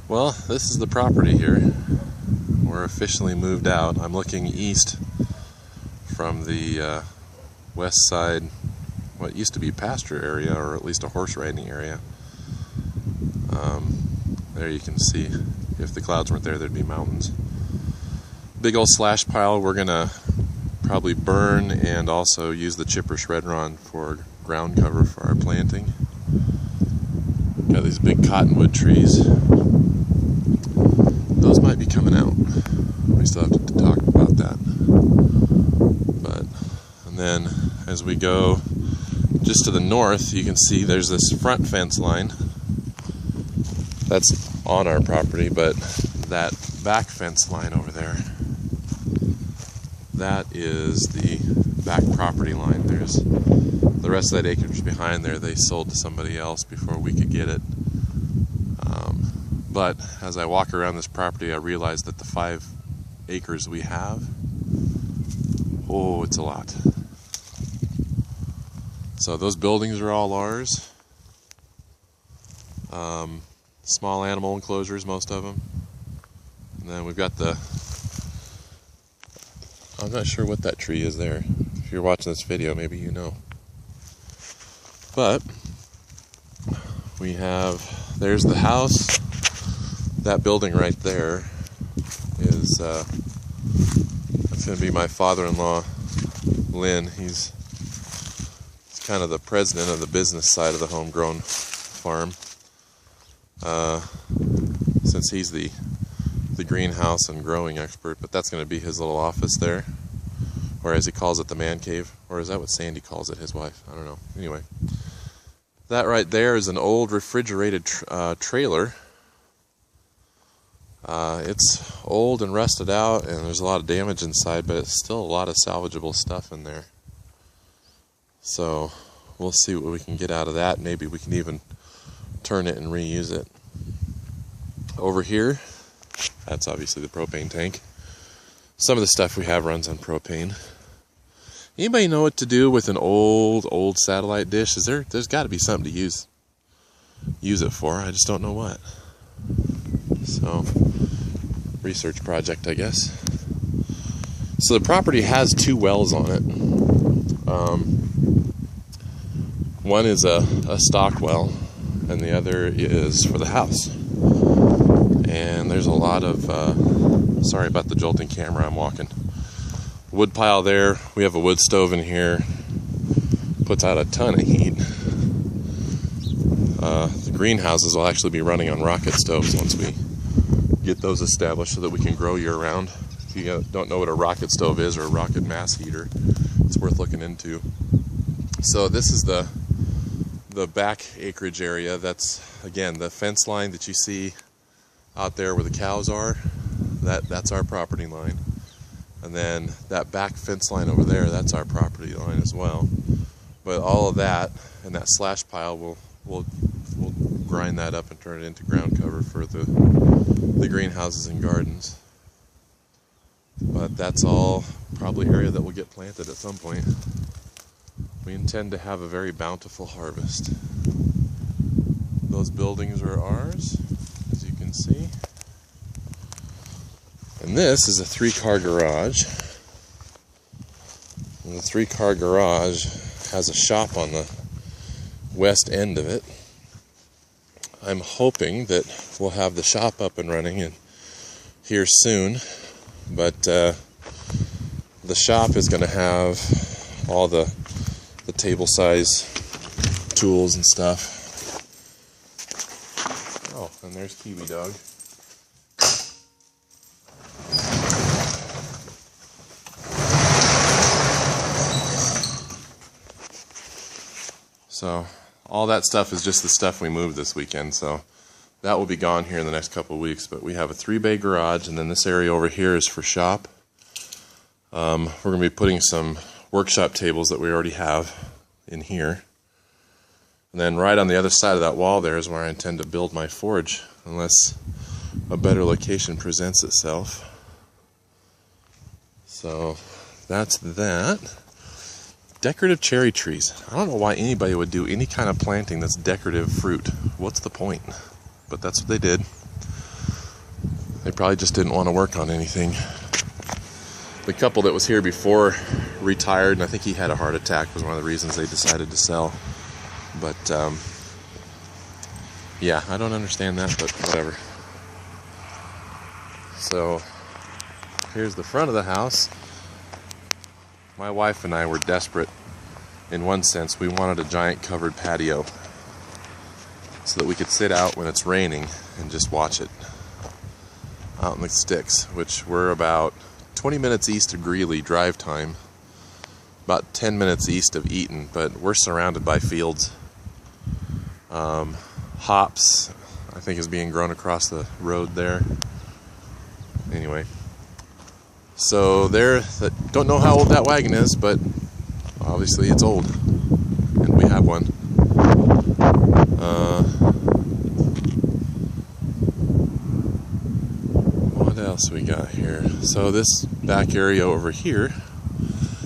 Well, this is the property here. We're officially moved out. I'm looking east from the west side, what used to be pasture area, or at least a horse riding area. There you can see, if the clouds weren't there, there'd be mountains. Big old slash pile we're gonna probably burn and also use the chipper shredder on for ground cover for our planting. Got these big cottonwood trees. Those might be coming out. We still have to talk about that. And then as we go just to the north, you can see there's this front fence line. That's on our property, but that back fence line over there, that is the back property line. There's the rest of that acreage behind there, they sold to somebody else before we could get it. But as I walk around this property, I realize that the 5 acres we have, oh, it's a lot. So those buildings are all ours. Small animal enclosures, most of them. And then we've got the, I'm not sure what that tree is there. If you're watching this video, maybe you know. But we have, there's the house. That building right there is, that's going to be my father-in-law, Lynn. He's kind of the president of the business side of the Homegrown Farm. Since he's the greenhouse and growing expert, but that's going to be his little office there, or as he calls it, the man cave, or is that what Sandy calls it, his wife? I don't know. Anyway, that right there is an old refrigerated trailer. It's old and rusted out, and there's a lot of damage inside, but it's still a lot of salvageable stuff in there. So we'll see what we can get out of that. Maybe we can even turn it and reuse it. Over here, that's obviously the propane tank. Some of the stuff we have runs on propane. Anybody know what to do with an old satellite dish? There's got to be something to use it for. I just don't know what. So, research project, I guess. So the property has 2 wells on it. One is a stock well, and the other is for the house. And there's a lot of, sorry about the jolting camera, I'm walking. Wood pile there. We have a wood stove in here. Puts out a ton of heat. The greenhouses will actually be running on rocket stoves once we get those established so that we can grow year round. If you don't know what a rocket stove is, or a rocket mass heater, it's worth looking into. So this is the back acreage area. That's, again, the fence line that you see out there where the cows are. That's our property line. And then that back fence line over there, that's our property line as well. But all of that and that slash pile, we'll grind that up and turn it into ground cover for the greenhouses and gardens. But that's all probably area that will get planted at some point. We intend to have a very bountiful harvest. Those buildings are ours, as you can see. And this is a 3-car garage. And the 3-car garage has a shop on the west end of it. I'm hoping that we'll have the shop up and running and here soon, but the shop is going to have all the table size tools and stuff. Oh, and there's Kiwi Dog. So all that stuff is just the stuff we moved this weekend, so that will be gone here in the next couple of weeks. But we have a 3-bay garage, and then this area over here is for shop. We're going to be putting some workshop tables that we already have in here. And then right on the other side of that wall there is where I intend to build my forge, unless a better location presents itself. So that's that. Decorative cherry trees. I don't know why anybody would do any kind of planting that's decorative fruit. What's the point? But that's what they did. They probably just didn't want to work on anything. The couple that was here before retired, and I think he had a heart attack was one of the reasons they decided to sell. But yeah, I don't understand that, but whatever. So here's the front of the house. My wife and I were desperate. In one sense, we wanted a giant covered patio so that we could sit out when it's raining and just watch it out in the sticks, which we're about 20 minutes east of Greeley drive time, about 10 minutes east of Eaton, but we're surrounded by fields. Hops, I think, is being grown across the road there. Anyway, so there, don't know how old that wagon is, but obviously it's old, and we have one. What else we got here? So this back area over here,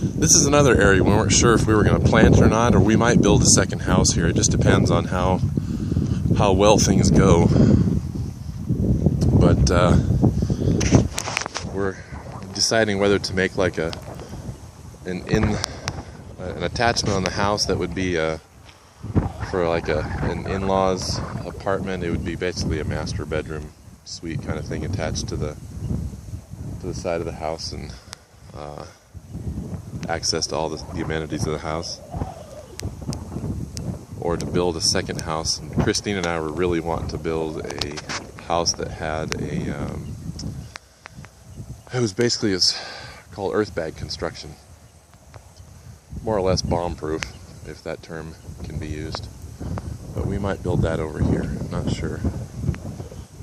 this is another area we weren't sure if we were going to plant or not, or we might build a second house here. It just depends on how well things go. But we're deciding whether to make like an attachment on the house that would be for like an in-laws apartment. It would be basically a master bedroom suite kind of thing attached to the side of the house, and access to all the amenities of the house. Or to build a second house. And Christine and I were really wanting to build a house that had it's called earth bag construction. More or less bomb proof, if that term can be used. But we might build that over here, not sure.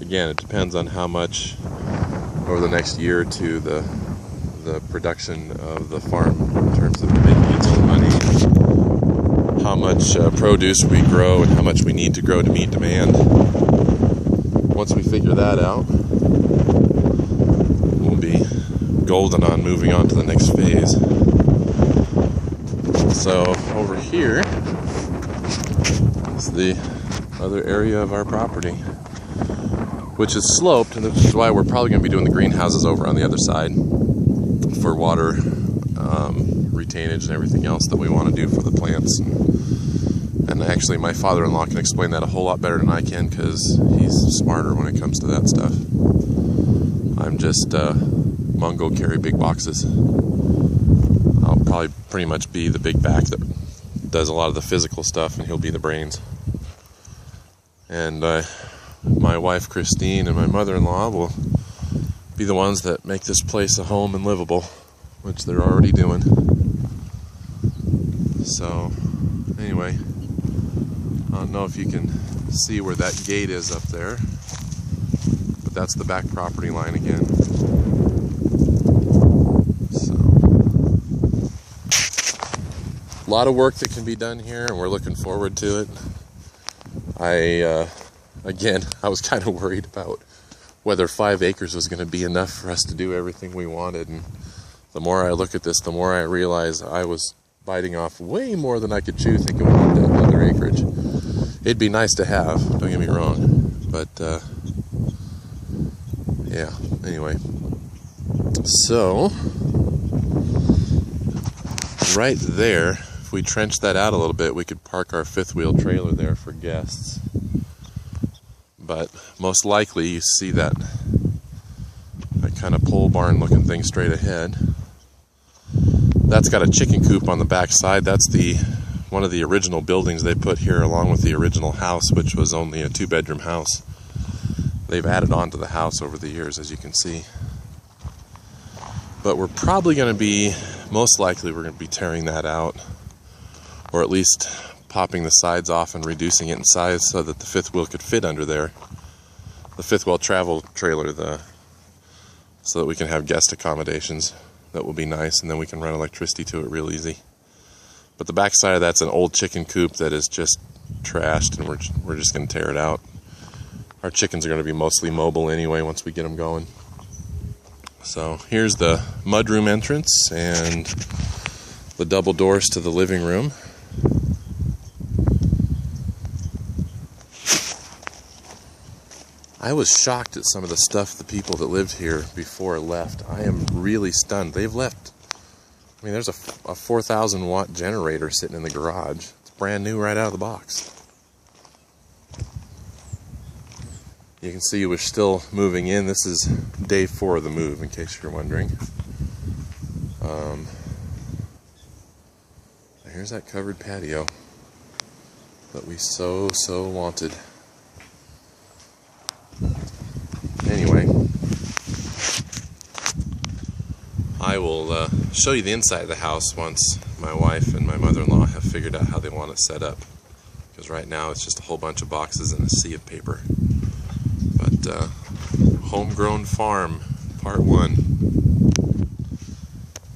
Again, it depends on how much over the next year or two the production of the farm in terms of making its own money, and how much produce we grow and how much we need to grow to meet demand. Once we figure that out, we'll be golden on moving on to the next phase. So over here is the other area of our property, which is sloped, and this is why we're probably going to be doing the greenhouses over on the other side for water retainage and everything else that we want to do for the plants. And actually my father-in-law can explain that a whole lot better than I can, because he's smarter when it comes to that stuff. I'm just Mungo, carry big boxes. I'll probably pretty much be the big back that does a lot of the physical stuff, and he'll be the brains. And my wife Christine and my mother-in-law will be the ones that make this place a home and livable, which they're already doing. So anyway, I don't know if you can see where that gate is up there, but that's the back property line again. So a lot of work that can be done here, and we're looking forward to it. Again, I was kind of worried about whether 5 acres was going to be enough for us to do everything we wanted, and the more I look at this, the more I realize I was biting off way more than I could chew thinking we needed other acreage. It'd be nice to have, don't get me wrong, but yeah, anyway. So right there, if we trench that out a little bit, we could park our fifth wheel trailer there for guests. But most likely you see that kind of pole barn looking thing straight ahead. That's got a chicken coop on the back side. That's one of the original buildings they put here along with the original house, which was only a 2-bedroom house. They've added on to the house over the years, as you can see. But we're probably going to be, most likely we're going to be tearing that out, or at least popping the sides off and reducing it in size so that the fifth wheel could fit under there. The fifth wheel travel trailer, so that we can have guest accommodations. That will be nice, and then we can run electricity to it real easy. But the back side of that's an old chicken coop that is just trashed, and we're just going to tear it out. Our chickens are going to be mostly mobile anyway once we get them going. So here's the mudroom entrance and the double doors to the living room. I was shocked at some of the stuff the people that lived here before left. I am really stunned. They've left, I mean, there's a 4,000 watt generator sitting in the garage. It's brand new right out of the box. You can see we're still moving in. This is day 4 of the move, in case you're wondering. Here's that covered patio that we so wanted. Anyway, I will show you the inside of the house once my wife and my mother-in-law have figured out how they want it set up. Because right now it's just a whole bunch of boxes and a sea of paper. But Homegrown Farm, Part 1.